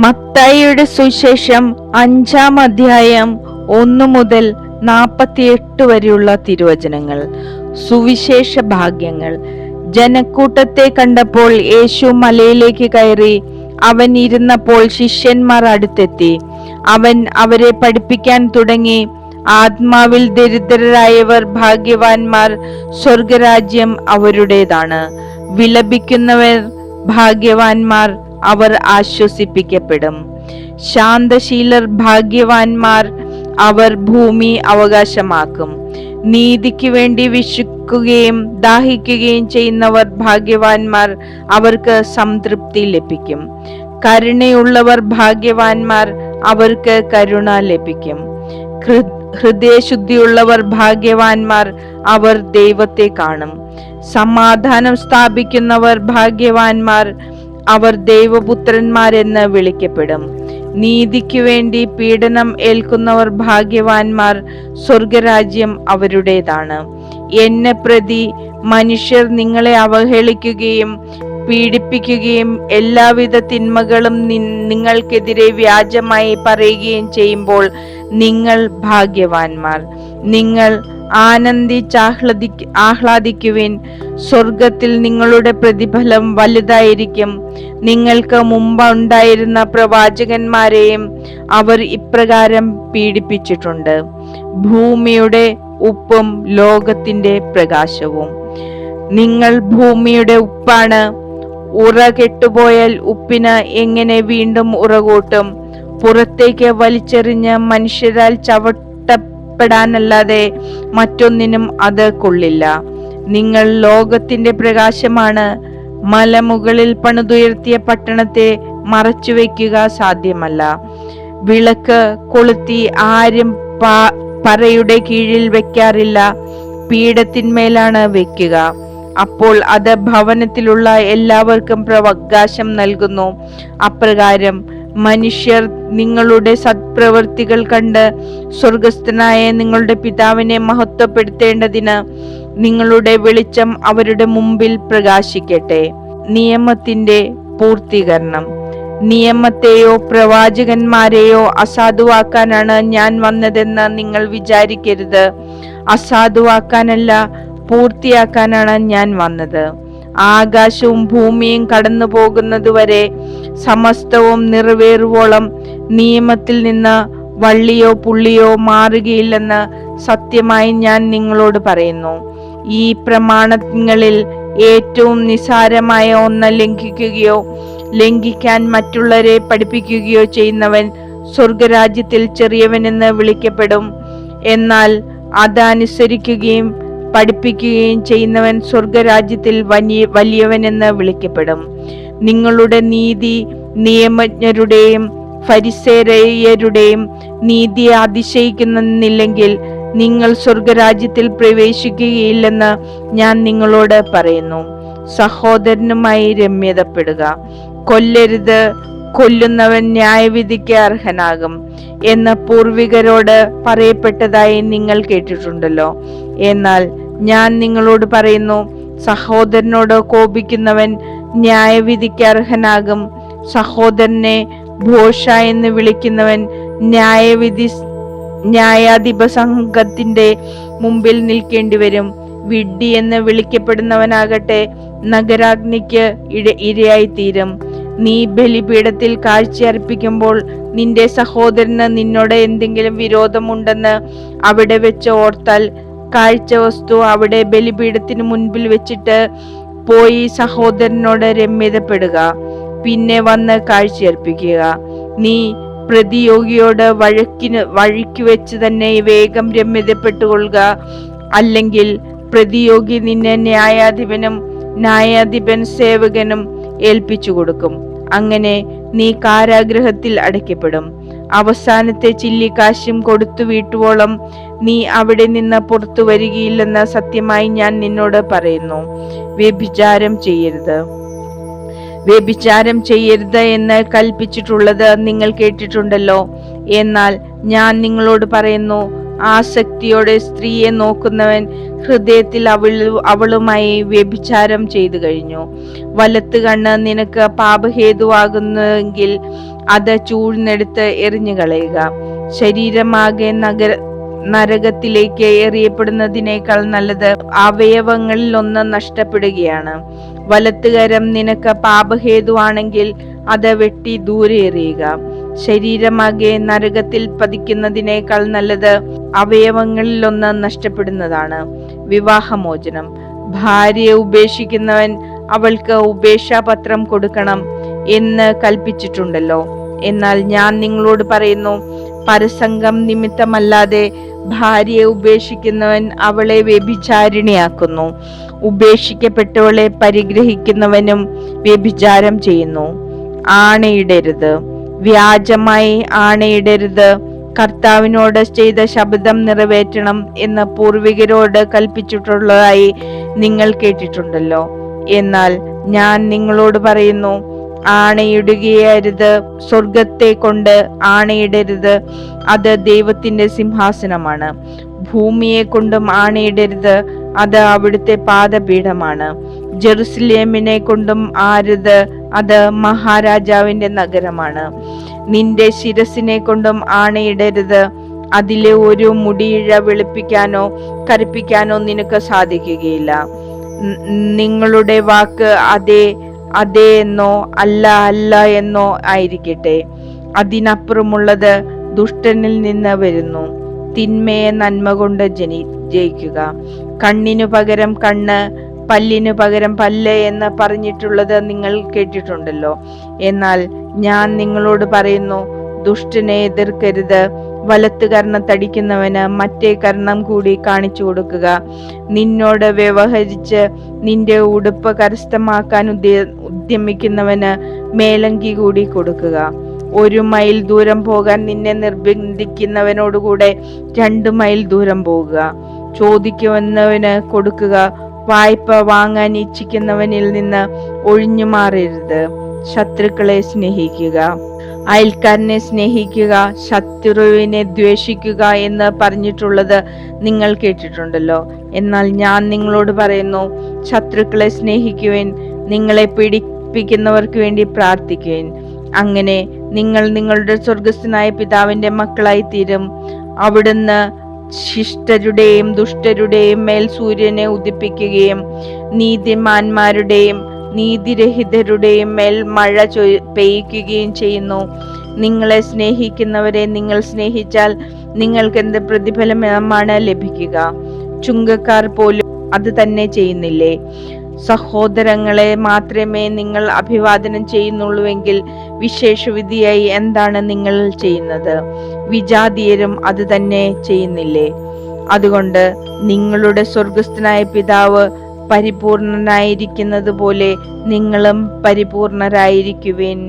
മത്തായിയുടെ സുവിശേഷം 5-ാം അധ്യായം 1 മുതൽ 48 വരെയുള്ള തിരുവചനങ്ങൾ. സുവിശേഷ ഭാഗ്യങ്ങൾ. ജനക്കൂട്ടത്തെ കണ്ടപ്പോൾ യേശു മലയിലേക്ക് കയറി. അവൻ ഇരുന്നപ്പോൾ ശിഷ്യന്മാർ അടുത്തെത്തി. അവൻ അവരെ പഠിപ്പിക്കാൻ തുടങ്ങി. ആത്മാവിൽ ദരിദ്രരായവർ ഭാഗ്യവാന്മാർ, സ്വർഗരാജ്യം അവരുടേതാണ്. വിലപിക്കുന്നവർ ഭാഗ്യവാന്മാർ, അവർ ആശ്വസിപ്പിക്കപ്പെടും. ശാന്തശീലർ ഭാഗ്യവാന്മാർ, അവർ ഭൂമി അവകാശമാക്കും. നീതിക്ക് വേണ്ടി വിശക്കുകയും ദാഹിക്കുകയും ചെയ്യുന്നവർ ഭാഗ്യവാന്മാർ, അവർക്ക് സംതൃപ്തി ലഭിക്കും. കരുണയുള്ളവർ ഭാഗ്യവാന്മാർ, അവർക്ക് കരുണ ലഭിക്കും. ഹൃദയശുദ്ധിയുള്ളവർ ഭാഗ്യവാന്മാർ, അവർ ദൈവത്തെ കാണും. സമാധാനം സ്ഥാപിക്കുന്നവർ ഭാഗ്യവാന്മാർ, അവർ ദൈവപുത്രന്മാരെന്ന് വിളിക്കപ്പെടും. നീതിക്ക് വേണ്ടി പീഡനം ഏൽക്കുന്നവർ ഭാഗ്യവാന്മാർ, സ്വർഗരാജ്യം അവരുടേതാണ്. എന്നെ പ്രതി മനുഷ്യർ നിങ്ങളെ അവഹേളിക്കുകയും പീഡിപ്പിക്കുകയും എല്ലാവിധ തിന്മകളും നിങ്ങൾക്കെതിരെ വ്യാജമായി പറയുകയും ചെയ്യുമ്പോൾ നിങ്ങൾ ഭാഗ്യവാന്മാർ. നിങ്ങൾ ആഹ്ലാദിക്കുവിൻ, സ്വർഗത്തിൽ നിങ്ങളുടെ പ്രതിഫലം വലുതായിരിക്കും. നിങ്ങൾക്ക് മുമ്പ് ഉണ്ടായിരുന്ന പ്രവാചകന്മാരെയും അവർ ഇപ്രകാരം പീഡിപ്പിച്ചിട്ടുണ്ട്. ഭൂമിയുടെ ഉപ്പും ലോകത്തിന്റെ പ്രകാശവും. നിങ്ങൾ ഭൂമിയുടെ ഉപ്പാണ്. ഉറ കെട്ടുപോയാൽ ഉപ്പിന് എങ്ങനെ വീണ്ടും ഉറകൂട്ടും? പുറത്തേക്ക് വലിച്ചെറിഞ്ഞ് മനുഷ്യരാൽ ചവിട്ടപ്പെടാനല്ലാതെ മറ്റൊന്നിനും അത് കൊള്ളില്ല. നിങ്ങൾ ലോകത്തിന്റെ പ്രകാശമാണ്. മലമുകളിൽ പണിതുയർത്തിയ പട്ടണത്തെ മറച്ചുവെക്കുക സാധ്യമല്ല. വിളക്ക് കൊളുത്തി ആരും പറയുടെ കീഴിൽ വെക്കാറില്ല, പീഠത്തിന്മേലാണ് വെക്കുക. അപ്പോൾ അത് ഭവനത്തിലുള്ള എല്ലാവർക്കും പ്രകാശം നൽകുന്നു. അപ്രകാരം മനുഷ്യർ നിങ്ങളുടെ സത്പ്രവൃത്തികൾ കണ്ട് സ്വർഗസ്ഥനായ നിങ്ങളുടെ പിതാവിനെ മഹത്വപ്പെടുത്തേണ്ടതിന് നിങ്ങളുടെ വെളിച്ചം അവരുടെ മുമ്പിൽ പ്രകാശിക്കട്ടെ. നിയമത്തിന്റെ പൂർത്തീകരണം. നിയമത്തെയോ പ്രവാചകന്മാരെയോ അസാധുവാക്കാനാണ് ഞാൻ വന്നതെന്ന് നിങ്ങൾ വിചാരിക്കരുത്. അസാധുവാക്കാനല്ല, പൂർത്തിയാക്കാനാണ് ഞാൻ വന്നത്. ആകാശവും ഭൂമിയും കടന്നു പോകുന്നതുവരെ സമസ്തവും നിറവേറുവോളം നിയമത്തിൽ നിന്ന് വള്ളിയോ പുള്ളിയോ മാറുകയില്ലെന്ന് സത്യമായി ഞാൻ നിങ്ങളോട് പറയുന്നു. ഈ പ്രമാണങ്ങളിൽ ഏറ്റവും നിസാരമായ ഒന്ന് ലംഘിക്കുകയോ ലംഘിക്കാൻ മറ്റുള്ളവരെ പഠിപ്പിക്കുകയോ ചെയ്യുന്നവൻ സ്വർഗരാജ്യത്തിൽ ചെറിയവനെന്ന് വിളിക്കപ്പെടും. എന്നാൽ അതനുസരിക്കുകയും പഠിപ്പിക്കുകയും ചെയ്യുന്നവൻ സ്വർഗരാജ്യത്തിൽ വലിയവനെന്ന് വിളിക്കപ്പെടും. നിങ്ങളുടെ നീതി നിയമജ്ഞരുടെയും ഫരിസേയരുടെയും നീതിയെ അതിശയിക്കുന്നില്ലെങ്കിൽ നിങ്ങൾ സ്വർഗരാജ്യത്തിൽ പ്രവേശിക്കുകയില്ലെന്ന് ഞാൻ നിങ്ങളോട് പറയുന്നു. സഹോദരനുമായി രമ്യതപ്പെടുക. കൊല്ലരുത്, കൊല്ലുന്നവൻ ന്യായവിധിക്ക് അർഹനാകും എന്ന് പൂർവികരോട് പറയപ്പെട്ടതായി നിങ്ങൾ കേട്ടിട്ടുണ്ടല്ലോ. എന്നാൽ ഞാൻ നിങ്ങളോട് പറയുന്നു, സഹോദരനോട് കോപിക്കുന്നവൻ ന്യായവിധിക്ക് അർഹനാകും. സഹോദരനെ ഭോഷ എന്ന് വിളിക്കുന്നവൻ ന്യായാധിപ സംഘത്തിന്റെ മുമ്പിൽ നിൽക്കേണ്ടി വരും. വിഡ്ഢി എന്ന് വിളിക്കപ്പെടുന്നവനാകട്ടെ നഗരാഗ്നിക്ക് ഇരയായി തീരും. നീ ബലിപീഠത്തിൽ കാഴ്ചയർപ്പിക്കുമ്പോൾ നിന്റെ സഹോദരന് നിന്നോട് എന്തെങ്കിലും വിരോധമുണ്ടെന്ന് അവിടെ വെച്ച് ഓർത്താൽ കാഴ്ച വസ്തു അവിടെ ബലിപീഠത്തിന് മുൻപിൽ വെച്ചിട്ട് പോയി സഹോദരനോട് രമ്യതപ്പെടുക. പിന്നെ വന്ന് കാഴ്ചയർപ്പിക്കുക. നീ പ്രതിയോഗിയോട് വഴിക്ക് വെച്ച് തന്നെ വേഗം രമ്യതപ്പെട്ടുകൊള്ളുക. അല്ലെങ്കിൽ പ്രതിയോഗി നിന്നെ ന്യായാധിപനും ന്യായാധിപൻ സേവകനും ഏൽപ്പിച്ചു കൊടുക്കും. അങ്ങനെ നീ കാരാഗ്രഹത്തിൽ അടയ്ക്കപ്പെടും. അവസാനത്തെ ചില്ലിക്കാശും കൊടുത്തു വീട്ടുവോളം നീ അവിടെ നിന്ന് പുറത്തു വരികയില്ലെന്ന് സത്യമായി ഞാൻ നിന്നോട് പറയുന്നു. വ്യഭിചാരം ചെയ്യരുത്. വ്യഭിചാരം ചെയ്യരുത് എന്ന് കൽപ്പിച്ചിട്ടുള്ളത് നിങ്ങൾ കേട്ടിട്ടുണ്ടല്ലോ. എന്നാൽ ഞാൻ നിങ്ങളോട് പറയുന്നു, ആസക്തിയോടെ സ്ത്രീയെ നോക്കുന്നവൻ ഹൃദയത്തിൽ അവളുമായി വ്യഭിചാരം ചെയ്തു കഴിഞ്ഞു. വലത്ത് കണ്ണ് നിനക്ക് പാപഹേതുവാകുന്നെങ്കിൽ അത് ചൂഴ്ന്നെടുത്ത് എറിഞ്ഞു കളയുക. ശരീരമാകെ നരകത്തിലേക്ക് എറിയപ്പെടുന്നതിനേക്കാൾ നല്ലത് അവയവങ്ങളിൽ ഒന്ന് നഷ്ടപ്പെടുകയാണ്. വലത്തുകരം നിനക്ക് പാപഹേതുവാണെങ്കിൽ അത് വെട്ടി ദൂരെ എറിയുക. ശരീരമാകെ നരകത്തിൽ പതിക്കുന്നതിനേക്കാൾ നല്ലത് അവയവങ്ങളിൽ ഒന്ന് നഷ്ടപ്പെടുന്നതാണ്. വിവാഹമോചനം. ഭാര്യയെ ഉപേക്ഷിക്കുന്നവൻ അവൾക്ക് ഉപേക്ഷാപത്രം കൊടുക്കണം എന്ന് കൽപ്പിച്ചിട്ടുണ്ടല്ലോ. എന്നാൽ ഞാൻ നിങ്ങളോട് പറയുന്നു, പരസംഗം നിമിത്തമല്ലാതെ ഭാര്യയെ ഉപേക്ഷിക്കുന്നവൻ അവളെ വ്യഭിചാരിണിയാക്കുന്നു. ഉപേക്ഷിക്കപ്പെട്ടവളെ പരിഗ്രഹിക്കുന്നവനും വ്യഭിചാരം ചെയ്യുന്നു. ആണയിടരുത്. വ്യാജമായി ആണയിടരുത്. കർത്താവിനോട് ചെയ്ത ശപഥം നിറവേറ്റണം എന്ന് പൂർവികരോട് കൽപ്പിച്ചിട്ടുള്ളതായി നിങ്ങൾ കേട്ടിട്ടുണ്ടല്ലോ. എന്നാൽ ഞാൻ നിങ്ങളോട് പറയുന്നു, ആണയിടുകയരുത്. സ്വർഗത്തെ കൊണ്ട് ആണയിടരുത്, അത് ദൈവത്തിന്റെ സിംഹാസനമാണ്. ഭൂമിയെ കൊണ്ടും ആണയിടരുത്, അത് അവിടുത്തെ പാദപീഠമാണ്. ജെറുസലേമിനെ കൊണ്ടും ആരുത്, അത് മഹാരാജാവിന്റെ നഗരമാണ്. നിന്റെ ശിരസിനെ കൊണ്ടും ആണയിടരുത്, അതിലെ ഒരു മുടിയിഴ വെളുപ്പിക്കാനോ കറുപ്പിക്കാനോ നിനക്ക് സാധിക്കുകയില്ല. നിങ്ങളുടെ വാക്ക് അതെ അതെ എന്നോ അല്ല അല്ല എന്നോ ആയിരിക്കട്ടെ. അതിനപ്പുറമുള്ളത് ദുഷ്ടനിൽ നിന്ന് വരുന്നു. തിന്മയെ നന്മ കൊണ്ട് ജയിക്കുക. കണ്ണിനു പകരം കണ്ണ്, പല്ലിനു പകരം പല്ല് എന്ന് പറഞ്ഞിട്ടുള്ളത് നിങ്ങൾ കേട്ടിട്ടുണ്ടല്ലോ. എന്നാൽ ഞാൻ നിങ്ങളോട് പറയുന്നു, ദുഷ്ടനെ എതിർക്കരുത്. വലത്ത് കർണം തടിക്കുന്നവന് മറ്റേ കർണം കൂടി കാണിച്ചു കൊടുക്കുക. നിന്നോട് വ്യവഹരിച്ച് നിന്റെ ഉടുപ്പ് കരസ്ഥമാക്കാൻ ഉദ്യമിക്കുന്നവന് മേലങ്കി കൂടി കൊടുക്കുക. 1 മൈൽ ദൂരം പോകാൻ നിന്നെ നിർബന്ധിക്കുന്നവനോടുകൂടെ 2 മൈൽ ദൂരം പോകുക. ചോദിക്കുന്നവന് കൊടുക്കുക. വായ്പ വാങ്ങാൻ ഇച്ഛിക്കുന്നവനിൽ നിന്ന് ഒഴിഞ്ഞു മാറരുത്. ശത്രുക്കളെ സ്നേഹിക്കുക, അയൽക്കാരനെ സ്നേഹിക്കുക, ശത്രുവിനെ ദ്വേഷിക്കുക എന്ന് പറഞ്ഞിട്ടുള്ളത് നിങ്ങൾ കേട്ടിട്ടുണ്ടല്ലോ. എന്നാൽ ഞാൻ നിങ്ങളോട് പറയുന്നു, ശത്രുക്കളെ സ്നേഹിക്കുവിൻ, നിങ്ങളെ പീഡിപ്പിക്കുന്നവർക്ക് വേണ്ടി പ്രാർത്ഥിക്കുവിൻ. അങ്ങനെ നിങ്ങൾ നിങ്ങളുടെ സ്വർഗസ്ഥനായ പിതാവിന്റെ മക്കളായി തീരും. അവിടുന്ന് ശിഷ്ടരുടെയും ദുഷ്ടരുടെയും മേൽ സൂര്യനെ ഉദിപ്പിക്കുകയും നീതിമാന്മാരുടെയും നീതിരഹിതരുടെയും മേൽ മഴ പെയ്യിക്കുകയും ചെയ്യുന്നു. നിങ്ങളെ സ്നേഹിക്കുന്നവരെ നിങ്ങൾ സ്നേഹിച്ചാൽ നിങ്ങൾക്ക് എന്ത് പ്രതിഫലമാണ് ലഭിക്കുക? ചുങ്കക്കാർ പോലും അത് തന്നെ ചെയ്യുന്നില്ലേ? സഹോദരങ്ങളെ മാത്രമേ നിങ്ങൾ അഭിവാദനം ചെയ്യുന്നുള്ളൂവെങ്കിൽ വിശേഷവിധിയായി എന്താണ് നിങ്ങൾ ചെയ്യുന്നത്? വിജാതീയരും അത് തന്നെ ചെയ്യുന്നില്ലേ? അതുകൊണ്ട് നിങ്ങളുടെ സ്വർഗസ്ഥനായ പിതാവ് പരിപൂർണനായിരിക്കുന്നത് പോലെ നിങ്ങളും പരിപൂർണരായിരിക്കുവിൻ.